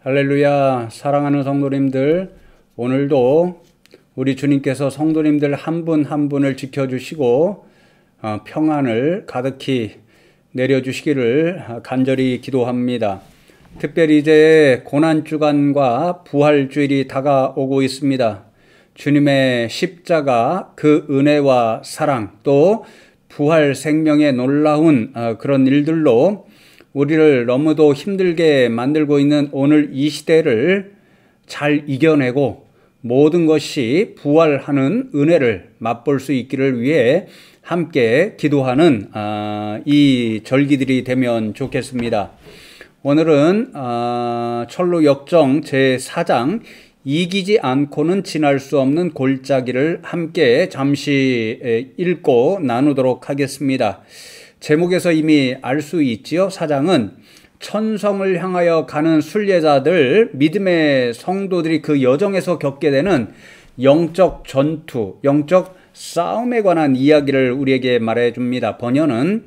할렐루야. 사랑하는 성도님들, 오늘도 우리 주님께서 성도님들 한 분 한 분을 지켜주시고 평안을 가득히 내려주시기를 간절히 기도합니다. 특별히 이제 고난주간과 부활주일이 다가오고 있습니다. 주님의 십자가, 그 은혜와 사랑, 또 부활 생명의 놀라운 그런 일들로 우리를 너무도 힘들게 만들고 있는 오늘 이 시대를 잘 이겨내고 모든 것이 부활하는 은혜를 맛볼 수 있기를 위해 함께 기도하는 이 절기들이 되면 좋겠습니다. 오늘은 철로 역정 제4장 이기지 않고는 지날 수 없는 골짜기를 함께 잠시 읽고 나누도록 하겠습니다. 제목에서 이미 알 수 있지요. 사장은 천성을 향하여 가는 순례자들, 믿음의 성도들이 그 여정에서 겪게 되는 영적 전투, 영적 싸움에 관한 이야기를 우리에게 말해줍니다. 번역은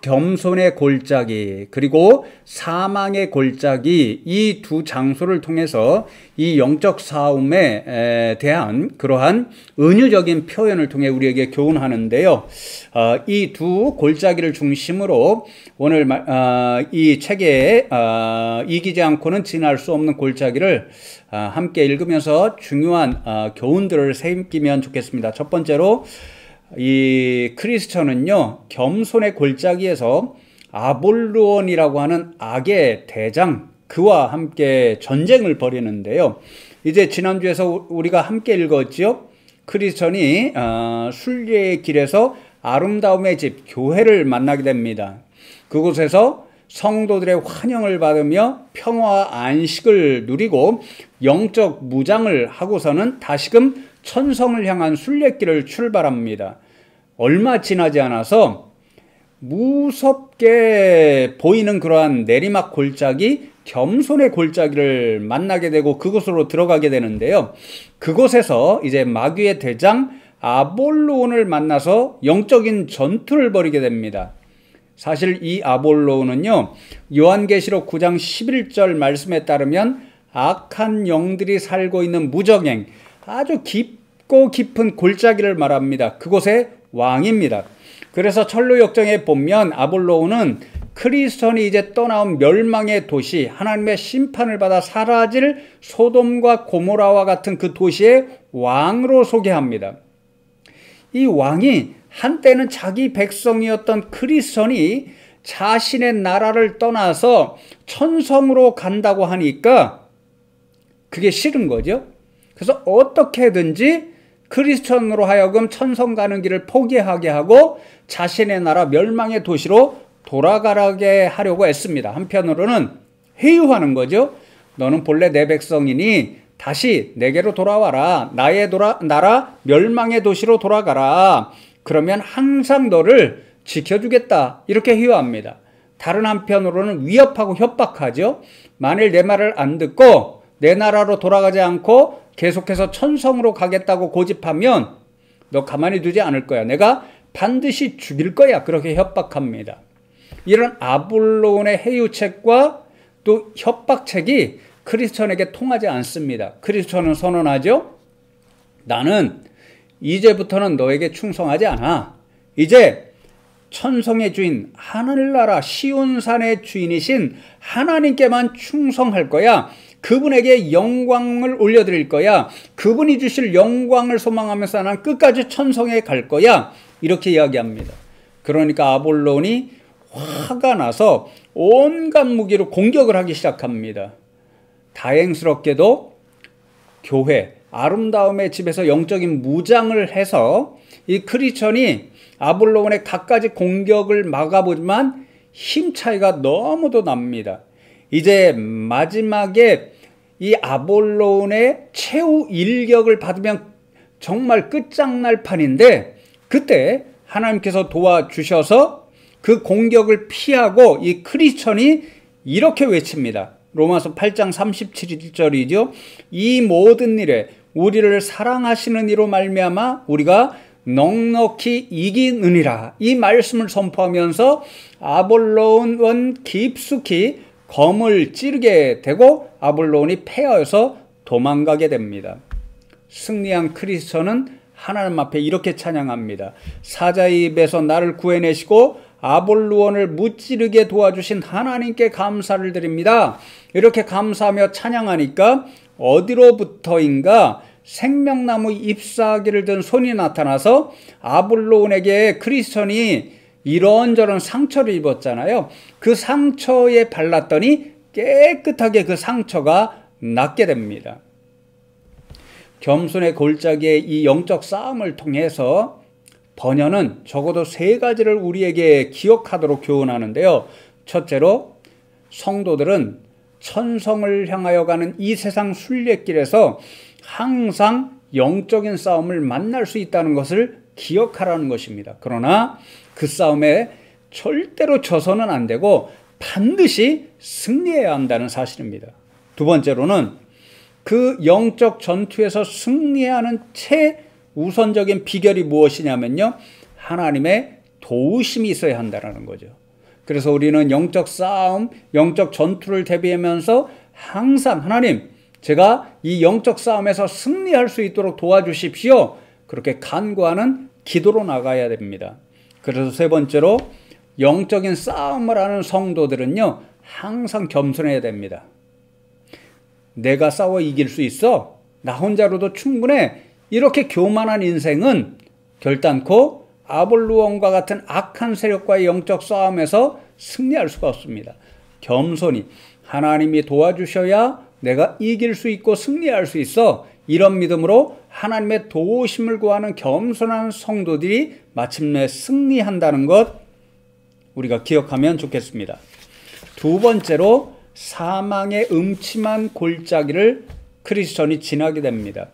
겸손의 골짜기 그리고 사망의 골짜기, 이 두 장소를 통해서 이 영적 싸움에 대한 그러한 은유적인 표현을 통해 우리에게 교훈하는데요. 이 두 골짜기를 중심으로 오늘 이 책에 이기지 않고는 지날 수 없는 골짜기를 함께 읽으면서 중요한 교훈들을 새기면 좋겠습니다. 첫 번째로 이 크리스천은요, 겸손의 골짜기에서 아볼로온이라고 하는 악의 대장, 그와 함께 전쟁을 벌이는데요. 이제 지난주에서 우리가 함께 읽었죠. 크리스천이 순례의 길에서 아름다움의 집, 교회를 만나게 됩니다. 그곳에서 성도들의 환영을 받으며 평화와 안식을 누리고 영적 무장을 하고서는 다시금 천성을 향한 순례길을 출발합니다. 얼마 지나지 않아서 무섭게 보이는 그러한 내리막 골짜기, 겸손의 골짜기를 만나게 되고 그곳으로 들어가게 되는데요. 그곳에서 이제 마귀의 대장 아볼로온을 만나서 영적인 전투를 벌이게 됩니다. 사실 이 아볼로온은요, 요한계시록 9장 11절 말씀에 따르면 악한 영들이 살고 있는 무정행, 아주 깊고 깊은 골짜기를 말합니다. 그곳의 왕입니다. 그래서 철로 역정에 보면 아볼로온은 크리스천이 이제 떠나온 멸망의 도시, 하나님의 심판을 받아 사라질 소돔과 고모라와 같은 그 도시의 왕으로 소개합니다. 이 왕이 한때는 자기 백성이었던 크리스천이 자신의 나라를 떠나서 천성으로 간다고 하니까 그게 싫은 거죠. 그래서 어떻게든지 크리스천으로 하여금 천성 가는 길을 포기하게 하고 자신의 나라 멸망의 도시로 돌아가게 하려고 했습니다. 한편으로는 회유하는 거죠. 너는 본래 내 백성이니 다시 내게로 돌아와라. 나의 나라 멸망의 도시로 돌아가라. 그러면 항상 너를 지켜주겠다. 이렇게 회유합니다. 다른 한편으로는 위협하고 협박하죠. 만일 내 말을 안 듣고 내 나라로 돌아가지 않고 계속해서 천성으로 가겠다고 고집하면 너 가만히 두지 않을 거야. 내가 반드시 죽일 거야. 그렇게 협박합니다. 이런 아볼로온의 해유책과 또 협박책이 크리스천에게 통하지 않습니다. 크리스천은 선언하죠. 나는 이제부터는 너에게 충성하지 않아. 이제 천성의 주인, 하늘나라 시온산의 주인이신 하나님께만 충성할 거야. 그분에게 영광을 올려드릴 거야. 그분이 주실 영광을 소망하면서 난 끝까지 천성에 갈 거야. 이렇게 이야기합니다. 그러니까 아볼로온이 화가 나서 온갖 무기로 공격을 하기 시작합니다. 다행스럽게도 교회, 아름다움의 집에서 영적인 무장을 해서 이 크리스천이 아볼로온의 갖가지 공격을 막아보지만 힘 차이가 너무도 납니다. 이제 마지막에 이 아볼로온의 최후 일격을 받으면 정말 끝장날 판인데, 그때 하나님께서 도와주셔서 그 공격을 피하고 이 크리스천이 이렇게 외칩니다. 로마서 8장 37절이죠. 이 모든 일에 우리를 사랑하시는 이로 말미암아 우리가 넉넉히 이기느니라. 이 말씀을 선포하면서 아볼로온은 깊숙이 검을 찌르게 되고 아볼론이 패하여서 도망가게 됩니다. 승리한 크리스천은 하나님 앞에 이렇게 찬양합니다. 사자의 입에서 나를 구해내시고 아볼루온을 무찌르게 도와주신 하나님께 감사를 드립니다. 이렇게 감사하며 찬양하니까 어디로부터인가 생명나무 잎사귀를 든 손이 나타나서 아볼로온에게 크리스천이 이런저런 상처를 입었잖아요. 그 상처에 발랐더니 깨끗하게 그 상처가 낫게 됩니다. 겸손의 골짜기의 이 영적 싸움을 통해서 번연은 적어도 3가지를 우리에게 기억하도록 교훈하는데요. 첫째로, 성도들은 천성을 향하여 가는 이 세상 순례길에서 항상 영적인 싸움을 만날 수 있다는 것을 기억하라는 것입니다. 그러나 그 싸움에 절대로 져서는 안 되고 반드시 승리해야 한다는 사실입니다. 두 번째로는 그 영적 전투에서 승리하는 최우선적인 비결이 무엇이냐면요, 하나님의 도우심이 있어야 한다는 거죠. 그래서 우리는 영적 싸움, 영적 전투를 대비하면서 항상 하나님, 제가 이 영적 싸움에서 승리할 수 있도록 도와주십시오, 그렇게 간구하는 기도로 나가야 됩니다. 그래서 세 번째로, 영적인 싸움을 하는 성도들은요 항상 겸손해야 됩니다. 내가 싸워 이길 수 있어, 나 혼자로도 충분해, 이렇게 교만한 인생은 결단코 아볼루온과 같은 악한 세력과의 영적 싸움에서 승리할 수가 없습니다. 겸손히 하나님이 도와주셔야 내가 이길 수 있고 승리할 수 있어, 이런 믿음으로 하나님의 도우심을 구하는 겸손한 성도들이 마침내 승리한다는 것 우리가 기억하면 좋겠습니다. 두 번째로, 사망의 음침한 골짜기를 크리스천이 지나게 됩니다.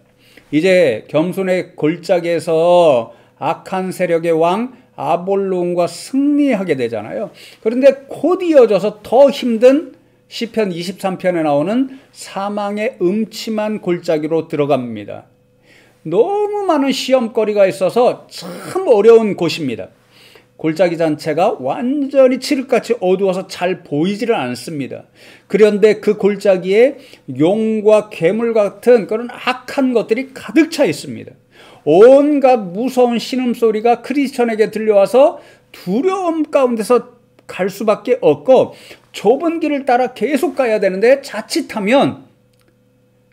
이제 겸손의 골짜기에서 악한 세력의 왕 아볼론과 승리하게 되잖아요. 그런데 곧 이어져서 더 힘든 시편 23편에 나오는 사망의 음침한 골짜기로 들어갑니다. 너무 많은 시험거리가 있어서 참 어려운 곳입니다. 골짜기 자체가 완전히 칠흑같이 어두워서 잘 보이지를 않습니다. 그런데 그 골짜기에 용과 괴물 같은 그런 악한 것들이 가득 차 있습니다. 온갖 무서운 신음소리가 크리스천에게 들려와서 두려움 가운데서 갈 수밖에 없고, 좁은 길을 따라 계속 가야 되는데 자칫하면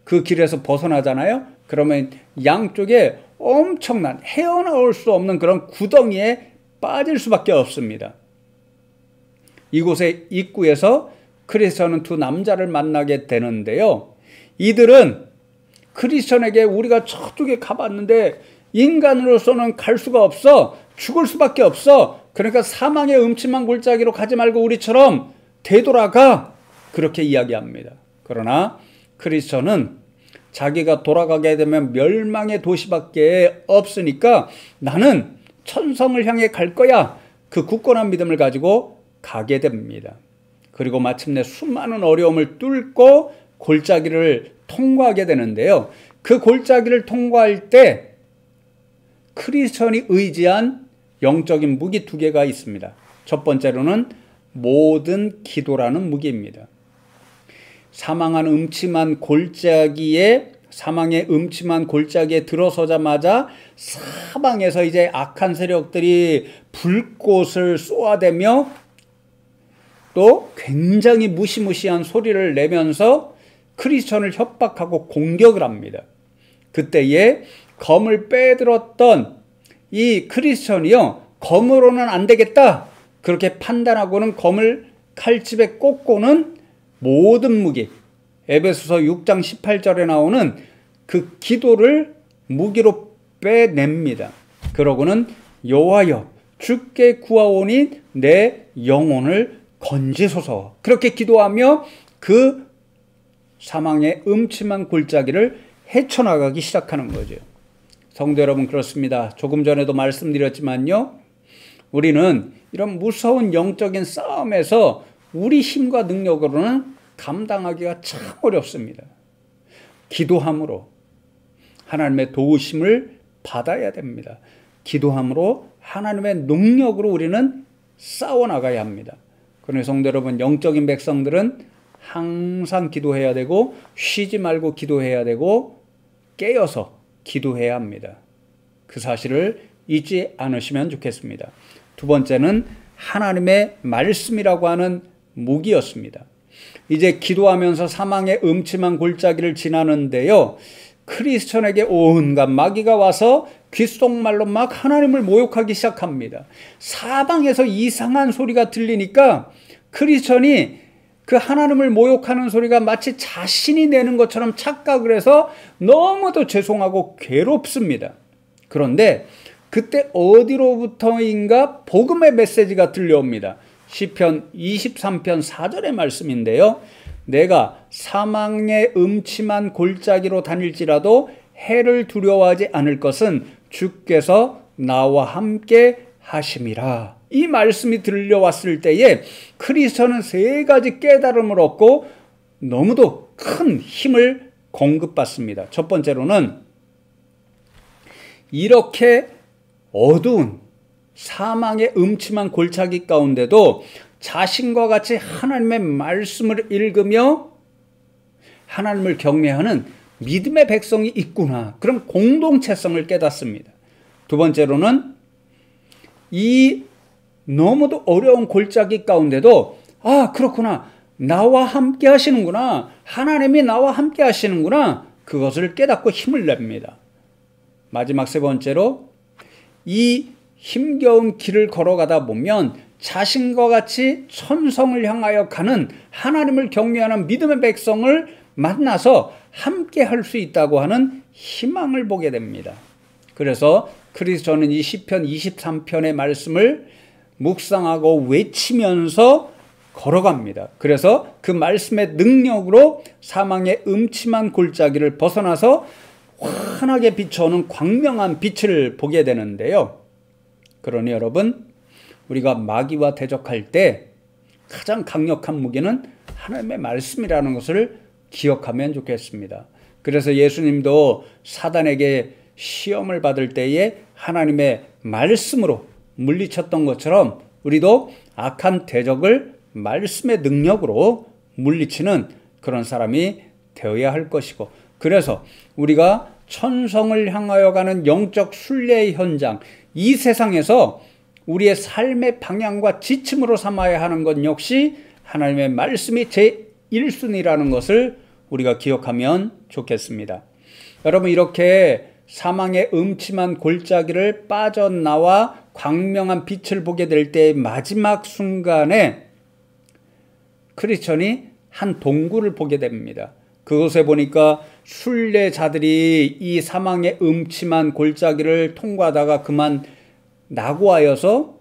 그 길에서 벗어나잖아요. 그러면 양쪽에 엄청난 헤어나올 수 없는 그런 구덩이에 빠질 수밖에 없습니다. 이곳의 입구에서 크리스천은 두 남자를 만나게 되는데요. 이들은 크리스천에게 우리가 저쪽에 가봤는데 인간으로서는 갈 수가 없어, 죽을 수밖에 없어, 그러니까 사망의 음침한 골짜기로 가지 말고 우리처럼 되돌아가, 그렇게 이야기합니다. 그러나 크리스천은 자기가 돌아가게 되면 멸망의 도시밖에 없으니까 나는 천성을 향해 갈 거야, 그 굳건한 믿음을 가지고 가게 됩니다. 그리고 마침내 수많은 어려움을 뚫고 골짜기를 통과하게 되는데요. 그 골짜기를 통과할 때 크리스천이 의지한 영적인 무기 2개가 있습니다. 첫 번째로는 모든 기도라는 무기입니다. 사망의 음침한 골짜기에 들어서자마자 사방에서 이제 악한 세력들이 불꽃을 쏘아대며 또 굉장히 무시무시한 소리를 내면서 크리스천을 협박하고 공격을 합니다. 그때에 검을 빼들었던 이 크리스천이요, 검으로는 안 되겠다, 그렇게 판단하고는 검을 칼집에 꽂고는 모든 무기, 에베소서 6장 18절에 나오는 그 기도를 무기로 빼냅니다. 그러고는 여호와여 주께 구하오니 내 영혼을 건지소서, 그렇게 기도하며 그 사망의 음침한 골짜기를 헤쳐나가기 시작하는 거죠. 성도 여러분, 그렇습니다. 조금 전에도 말씀드렸지만요, 우리는 이런 무서운 영적인 싸움에서 우리 힘과 능력으로는 감당하기가 참 어렵습니다. 기도함으로 하나님의 도우심을 받아야 됩니다. 기도함으로 하나님의 능력으로 우리는 싸워나가야 합니다. 그러니 성도 여러분, 영적인 백성들은 항상 기도해야 되고 쉬지 말고 기도해야 되고 깨어서 기도해야 합니다. 그 사실을 잊지 않으시면 좋겠습니다. 두 번째는 하나님의 말씀이라고 하는 무기였습니다. 이제 기도하면서 사망의 음침한 골짜기를 지나는데요, 크리스천에게 온갖 마귀가 와서 귓속말로 막 하나님을 모욕하기 시작합니다. 사방에서 이상한 소리가 들리니까 크리스천이 그 하나님을 모욕하는 소리가 마치 자신이 내는 것처럼 착각을 해서 너무도 죄송하고 괴롭습니다. 그런데 그때 어디로부터인가 복음의 메시지가 들려옵니다. 시편 23편 4절의 말씀인데요, 내가 사망의 음침한 골짜기로 다닐지라도 해를 두려워하지 않을 것은 주께서 나와 함께 하심이라. 이 말씀이 들려왔을 때에 크리스천은 세 가지 깨달음을 얻고 너무도 큰 힘을 공급받습니다. 첫 번째로는 이렇게 어두운 사망의 음침한 골짜기 가운데도 자신과 같이 하나님의 말씀을 읽으며 하나님을 경외하는 믿음의 백성이 있구나, 그런 공동체성을 깨닫습니다. 두 번째로는 이 너무도 어려운 골짜기 가운데도 그렇구나, 나와 함께 하시는구나, 하나님이 나와 함께 하시는구나, 그것을 깨닫고 힘을 냅니다. 마지막 세 번째로 이 힘겨운 길을 걸어가다 보면 자신과 같이 천성을 향하여 가는 하나님을 경외하는 믿음의 백성을 만나서 함께 할 수 있다고 하는 희망을 보게 됩니다. 그래서 크리스천은 이 시편 23편의 말씀을 묵상하고 외치면서 걸어갑니다. 그래서 그 말씀의 능력으로 사망의 음침한 골짜기를 벗어나서 환하게 비춰오는 광명한 빛을 보게 되는데요. 그러니 여러분, 우리가 마귀와 대적할 때 가장 강력한 무기는 하나님의 말씀이라는 것을 기억하면 좋겠습니다. 그래서 예수님도 사단에게 시험을 받을 때에 하나님의 말씀으로 물리쳤던 것처럼 우리도 악한 대적을 말씀의 능력으로 물리치는 그런 사람이 되어야 할 것이고, 그래서 우리가 천성을 향하여 가는 영적 순례의 현장, 이 세상에서 우리의 삶의 방향과 지침으로 삼아야 하는 것 역시 하나님의 말씀이 제1순위라는 것을 우리가 기억하면 좋겠습니다. 여러분, 이렇게 사망의 음침한 골짜기를 빠져나와 광명한 빛을 보게 될 때의 마지막 순간에 크리스천이 한 동굴을 보게 됩니다. 그곳에 보니까 순례자들이 이 사망의 음침한 골짜기를 통과하다가 그만 낙오하여서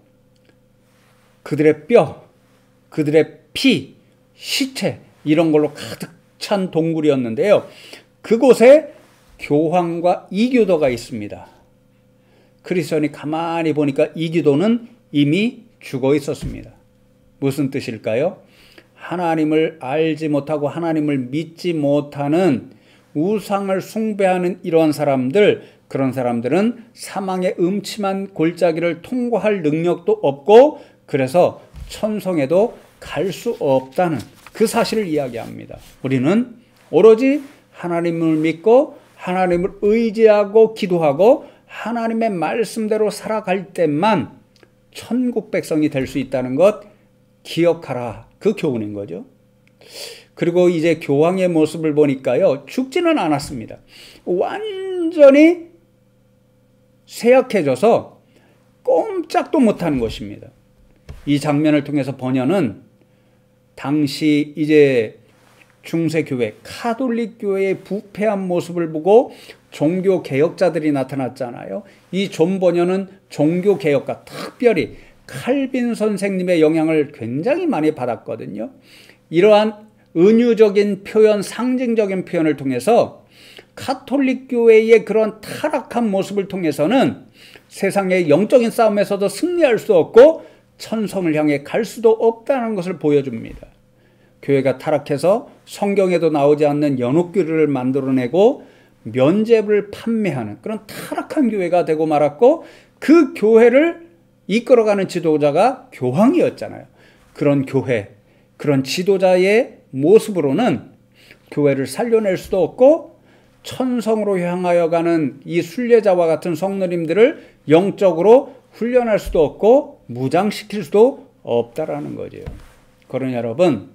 그들의 뼈, 그들의 피, 시체 이런 걸로 가득 찬 동굴이었는데요, 그곳에 교황과 이교도가 있습니다. 크리스천이 가만히 보니까 이교도는 이미 죽어 있었습니다. 무슨 뜻일까요? 하나님을 알지 못하고 하나님을 믿지 못하는 우상을 숭배하는 이러한 사람들, 그런 사람들은 사망의 음침한 골짜기를 통과할 능력도 없고 그래서 천성에도 갈 수 없다는 그 사실을 이야기합니다. 우리는 오로지 하나님을 믿고 하나님을 의지하고 기도하고 하나님의 말씀대로 살아갈 때만 천국 백성이 될 수 있다는 것 기억하라, 그 교훈인 거죠. 그리고 이제 교황의 모습을 보니까요, 죽지는 않았습니다. 완전히 쇠약해져서 꼼짝도 못하는 것입니다. 이 장면을 통해서 번연은 당시 이제 중세교회, 카톨릭 교회의 부패한 모습을 보고 종교개혁자들이 나타났잖아요. 이 존 번연은 종교개혁가, 특별히 칼빈 선생님의 영향을 굉장히 많이 받았거든요. 이러한 은유적인 표현, 상징적인 표현을 통해서 카톨릭 교회의 그런 타락한 모습을 통해서는 세상의 영적인 싸움에서도 승리할 수 없고 천성을 향해 갈 수도 없다는 것을 보여줍니다. 교회가 타락해서 성경에도 나오지 않는 연옥교회를 만들어내고 면죄부를 판매하는 그런 타락한 교회가 되고 말았고, 그 교회를 이끌어가는 지도자가 교황이었잖아요. 그런 교회, 그런 지도자의 모습으로는 교회를 살려낼 수도 없고 천성으로 향하여 가는 이 순례자와 같은 성도님들을 영적으로 훈련할 수도 없고 무장시킬 수도 없다라는 거죠. 그러니 여러분,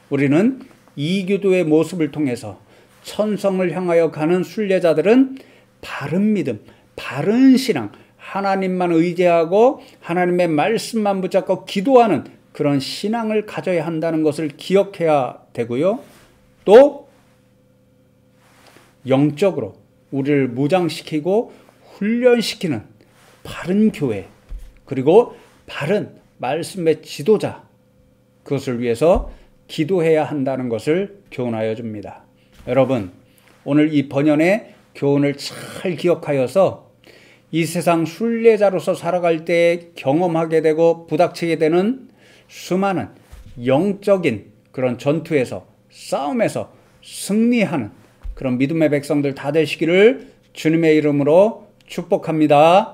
우리는 이교도의 모습을 통해서 천성을 향하여 가는 순례자들은 바른 믿음, 바른 신앙, 하나님만 의지하고 하나님의 말씀만 붙잡고 기도하는 그런 신앙을 가져야 한다는 것을 기억해야 되고요. 또 영적으로 우리를 무장시키고 훈련시키는 바른 교회, 그리고 바른 말씀의 지도자, 그것을 위해서 기도해야 한다는 것을 교훈하여 줍니다. 여러분, 오늘 이 번연의 교훈을 잘 기억하여서 이 세상 순례자로서 살아갈 때 경험하게 되고 부닥치게 되는 수많은 영적인 그런 전투에서, 싸움에서 승리하는 그런 믿음의 백성들 다 되시기를 주님의 이름으로 축복합니다.